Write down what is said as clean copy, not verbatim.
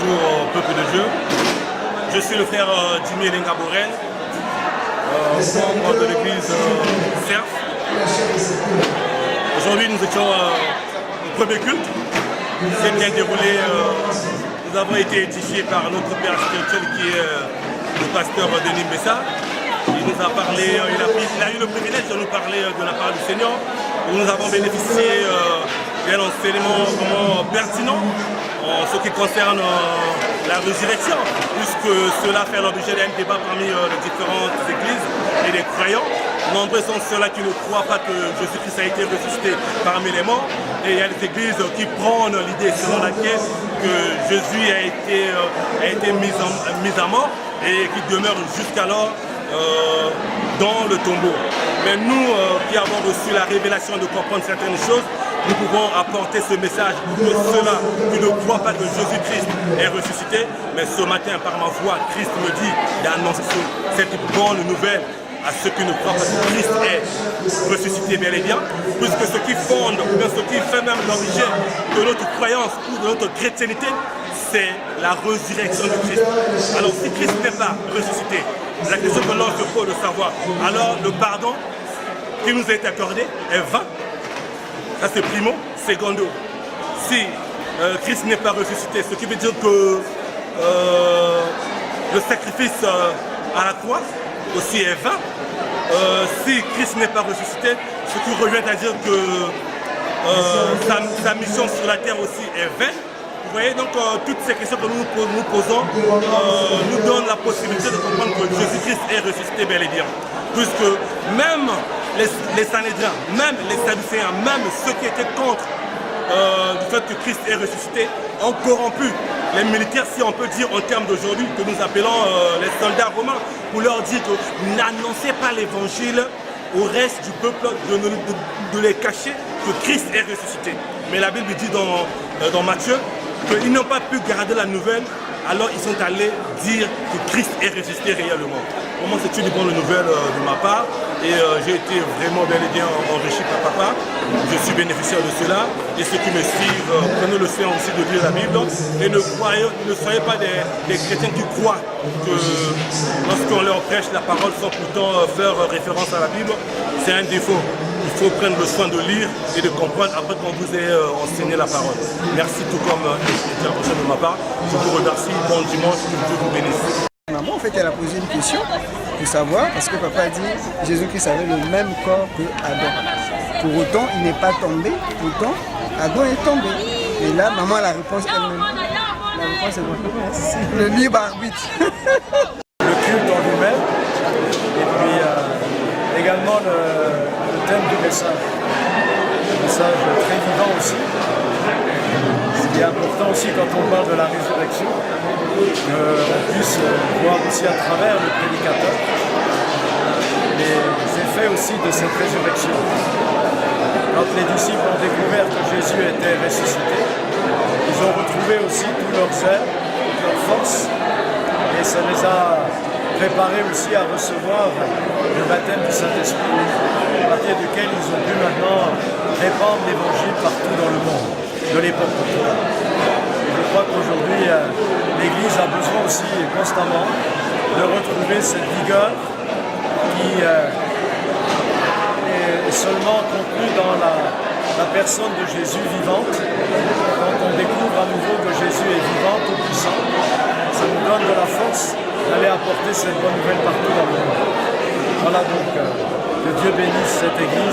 bonjour au peuple de Dieu. Je suis le frère Jimmy Elenga Borel, membre de l'église Cerf. Aujourd'hui, nous étions au premier culte. C'est bien déroulé. Nous avons été édifiés par notre père spirituel qui est le pasteur Denis Mbessa. Il nous a parlé, il a eu le privilège de nous parler de la part du Seigneur. Nous avons bénéficié d'un enseignement vraiment pertinent en ce qui concerne la résurrection, puisque cela fait l'objet d'un débat parmi les différentes églises et les croyants. Nombreux sont ceux-là qui ne croient pas que Jésus-Christ a été ressuscité parmi les morts. Et il y a des églises qui prônent l'idée selon laquelle que Jésus a été mis à mort et qui demeure jusqu'alors dans le tombeau. Mais nous qui avons reçu la révélation de comprendre certaines choses, nous pouvons apporter ce message de ceux-là qui ne croient pas que Jésus-Christ est ressuscité. Mais ce matin, par ma voix, Christ me dit d'annoncer cette bonne nouvelle à ceux qui ne croient pas que Christ est ressuscité bel et bien, puisque ce qui fonde, ou bien ce qui fait même l'origine de notre croyance ou de notre chrétienté, c'est la résurrection de Christ. Alors si Christ n'est pas ressuscité, la question que l'on se pose de savoir, alors le pardon qui nous a été accordé est vain. Ça c'est primo. Secondo, si Christ n'est pas ressuscité, ce qui veut dire que le sacrifice à la croix aussi est vain. Si Christ n'est pas ressuscité, ce qui revient à dire que sa mission sur la terre aussi est vaine. Vous voyez, donc toutes ces questions que nous posons nous donnent la possibilité de comprendre que Jésus-Christ est ressuscité bel et bien. Puisque même les Sanhédriens, même les Sadducéens, même ceux qui étaient contre du fait que Christ est ressuscité, ont corrompu les militaires, si on peut dire en termes d'aujourd'hui, que nous appelons les soldats romains, pour leur dire que n'annoncez pas l'évangile au reste du peuple, de les cacher que Christ est ressuscité. Mais la Bible dit dans Matthieu qu'ils n'ont pas pu garder la nouvelle, alors ils sont allés dire que Christ est ressuscité réellement. Pour moi, c'est une bonne nouvelle de ma part et j'ai été vraiment bel et bien enrichi par papa. Je suis bénéficiaire de cela et ceux qui me suivent, prenez le soin aussi de lire la Bible et ne soyez pas des chrétiens qui croient que lorsqu'on leur prêche la parole sans pourtant faire référence à la Bible, c'est un défaut. Il faut prendre le soin de lire et de comprendre après qu'on vous ait enseigné la parole. Merci tout comme intervention de ma part. Je vous remercie. Bon dimanche, que Dieu vous bénisse. Maman, en fait, elle a posé une question pour savoir, parce que papa a dit Jésus-Christ avait le même corps que Adam. Pour autant, il n'est pas tombé, pourtant, Adam est tombé. Et là, maman a la réponse elle-même. La réponse est le libre arbitre. Le culte en lui-même, et puis également le thème du message. Un message très vivant aussi. Ce qui est important aussi quand on parle de la résurrection, qu'on puisse voir aussi à travers le prédicateur les effets aussi de cette résurrection. Quand les disciples ont découvert que Jésus était ressuscité, ils ont retrouvé aussi tout leur zèle, toute leur force, et ça les a préparés aussi à recevoir le baptême du Saint-Esprit, à partir duquel ils ont pu maintenant répandre l'évangile partout dans le monde, de l'époque contemporaine. Je crois qu'aujourd'hui, l'Église a besoin aussi constamment de retrouver cette vigueur qui est seulement contenue dans la personne de Jésus vivante. Quand on découvre à nouveau que Jésus est vivant, tout puissant, ça nous donne de la force d'aller apporter cette bonne nouvelle partout dans le monde. Voilà donc, que Dieu bénisse cette Église.